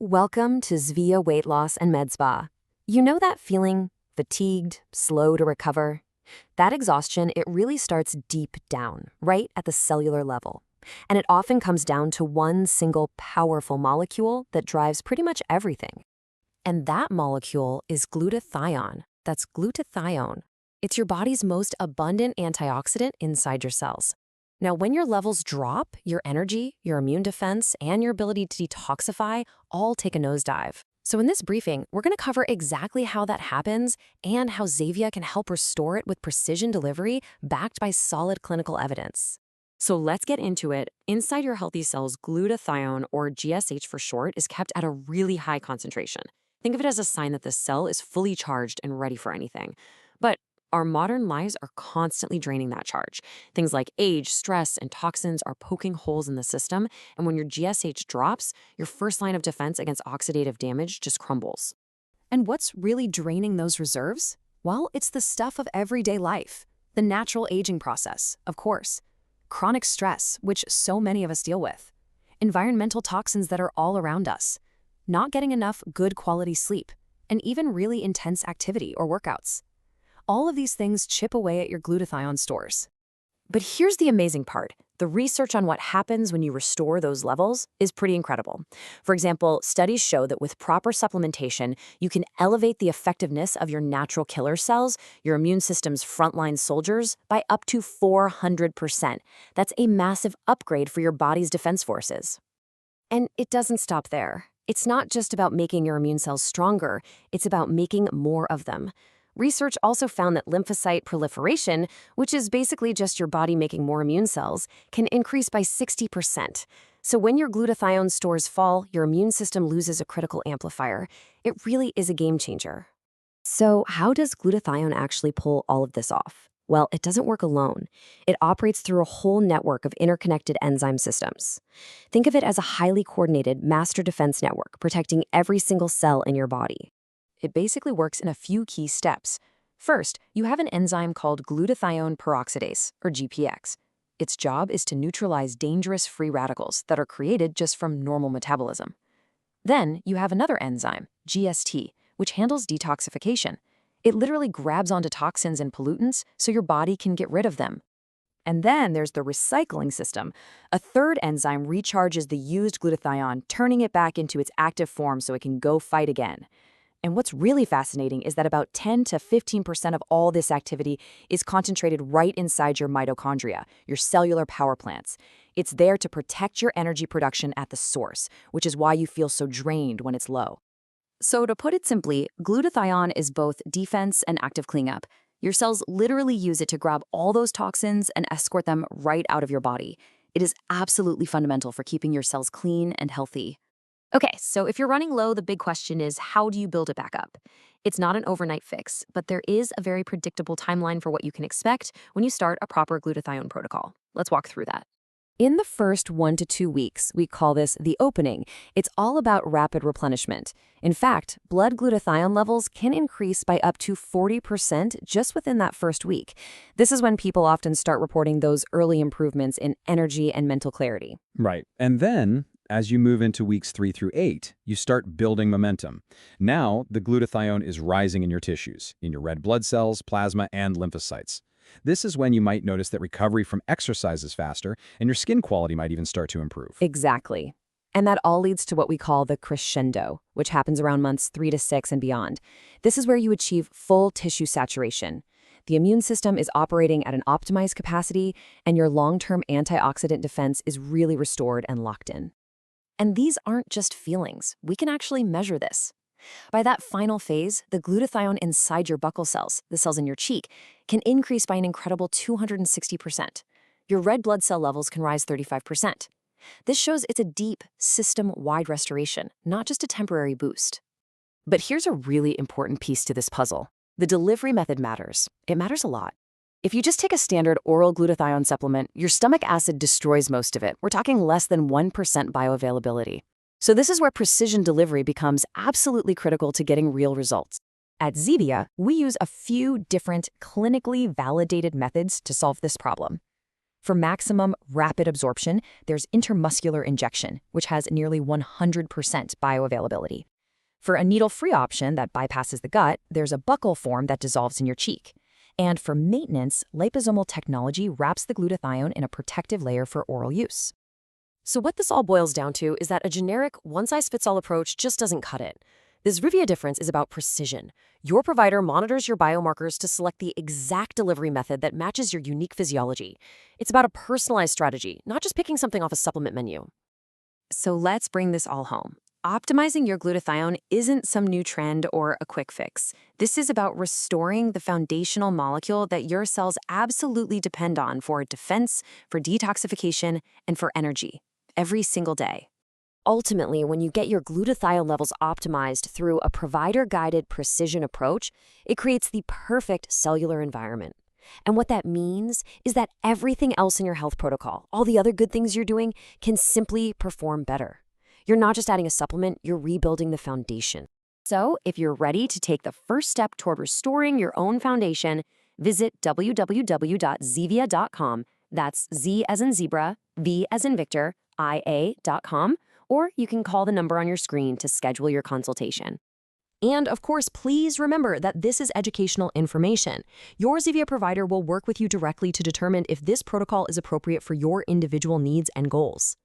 Welcome to Zvia Weight Loss MedSpa. You know that feeling? Fatigued, slow to recover? That exhaustion, it really starts deep down, right at the cellular level. And it often comes down to one single powerful molecule that drives pretty much everything. And that molecule is glutathione. That's glutathione. It's your body's most abundant antioxidant inside your cells. Now, when your levels drop, your energy, your immune defense, and your ability to detoxify all take a nosedive. So in this briefing, we're going to cover exactly how that happens and how Zvia can help restore it with precision delivery backed by solid clinical evidence. So let's get into it. Inside your healthy cells, glutathione, or GSH for short, is kept at a really high concentration. Think of it as a sign that the cell is fully charged and ready for anything. But our modern lives are constantly draining that charge. Things like age, stress, and toxins are poking holes in the system, and when your GSH drops, your first line of defense against oxidative damage just crumbles. And what's really draining those reserves? Well, it's the stuff of everyday life. The natural aging process, of course. Chronic stress, which so many of us deal with. Environmental toxins that are all around us. Not getting enough good quality sleep, and even really intense activity or workouts. All of these things chip away at your glutathione stores. But here's the amazing part. The research on what happens when you restore those levels is pretty incredible. For example, studies show that with proper supplementation, you can elevate the effectiveness of your natural killer cells, your immune system's frontline soldiers, by up to 400%. That's a massive upgrade for your body's defense forces. And it doesn't stop there. It's not just about making your immune cells stronger, it's about making more of them. Research also found that lymphocyte proliferation, which is basically just your body making more immune cells, can increase by 60%. So when your glutathione stores fall, your immune system loses a critical amplifier. It really is a game changer. So how does glutathione actually pull all of this off? Well, it doesn't work alone. It operates through a whole network of interconnected enzyme systems. Think of it as a highly coordinated master defense network protecting every single cell in your body. It basically works in a few key steps. First, you have an enzyme called glutathione peroxidase, or GPX. Its job is to neutralize dangerous free radicals that are created just from normal metabolism. Then, you have another enzyme, GST, which handles detoxification. It literally grabs onto toxins and pollutants so your body can get rid of them. And then there's the recycling system. A third enzyme recharges the used glutathione, turning it back into its active form so it can go fight again. And what's really fascinating is that about 10 to 15% of all this activity is concentrated right inside your mitochondria, your cellular power plants. It's there to protect your energy production at the source, which is why you feel so drained when it's low. So to put it simply, glutathione is both defense and active cleanup. Your cells literally use it to grab all those toxins and escort them right out of your body. It is absolutely fundamental for keeping your cells clean and healthy. Okay, so if you're running low, the big question is, how do you build it back up? It's not an overnight fix, but there is a very predictable timeline for what you can expect when you start a proper glutathione protocol. Let's walk through that. In the first 1 to 2 weeks, we call this the opening. It's all about rapid replenishment. In fact, blood glutathione levels can increase by up to 40% just within that first week. This is when people often start reporting those early improvements in energy and mental clarity. Right. And then, as you move into weeks 3 through 8, you start building momentum. Now, the glutathione is rising in your tissues, in your red blood cells, plasma, and lymphocytes. This is when you might notice that recovery from exercise is faster, and your skin quality might even start to improve. Exactly. And that all leads to what we call the crescendo, which happens around months 3 to 6 and beyond. This is where you achieve full tissue saturation. The immune system is operating at an optimized capacity, and your long-term antioxidant defense is really restored and locked in. And these aren't just feelings. We can actually measure this. By that final phase, the glutathione inside your buccal cells, the cells in your cheek, can increase by an incredible 260%. Your red blood cell levels can rise 35%. This shows it's a deep, system-wide restoration, not just a temporary boost. But here's a really important piece to this puzzle. The delivery method matters. It matters a lot. If you just take a standard oral glutathione supplement, your stomach acid destroys most of it. We're talking less than 1% bioavailability. So this is where precision delivery becomes absolutely critical to getting real results. At Zvia, we use a few different clinically validated methods to solve this problem. For maximum rapid absorption, there's intramuscular injection, which has nearly 100% bioavailability. For a needle-free option that bypasses the gut, there's a buccal form that dissolves in your cheek. And for maintenance, liposomal technology wraps the glutathione in a protective layer for oral use. So what this all boils down to is that a generic, one-size-fits-all approach just doesn't cut it. The Zvia difference is about precision. Your provider monitors your biomarkers to select the exact delivery method that matches your unique physiology. It's about a personalized strategy, not just picking something off a supplement menu. So let's bring this all home. Optimizing your glutathione isn't some new trend or a quick fix. This is about restoring the foundational molecule that your cells absolutely depend on for defense, for detoxification, and for energy every single day. Ultimately, when you get your glutathione levels optimized through a provider-guided precision approach, it creates the perfect cellular environment. And what that means is that everything else in your health protocol, all the other good things you're doing, can simply perform better. You're not just adding a supplement, you're rebuilding the foundation. So, if you're ready to take the first step toward restoring your own foundation, visit www.zvia.com. That's Z as in zebra, V as in Victor, IA.com. Or you can call the number on your screen to schedule your consultation. And of course, please remember that this is educational information. Your Zvia provider will work with you directly to determine if this protocol is appropriate for your individual needs and goals.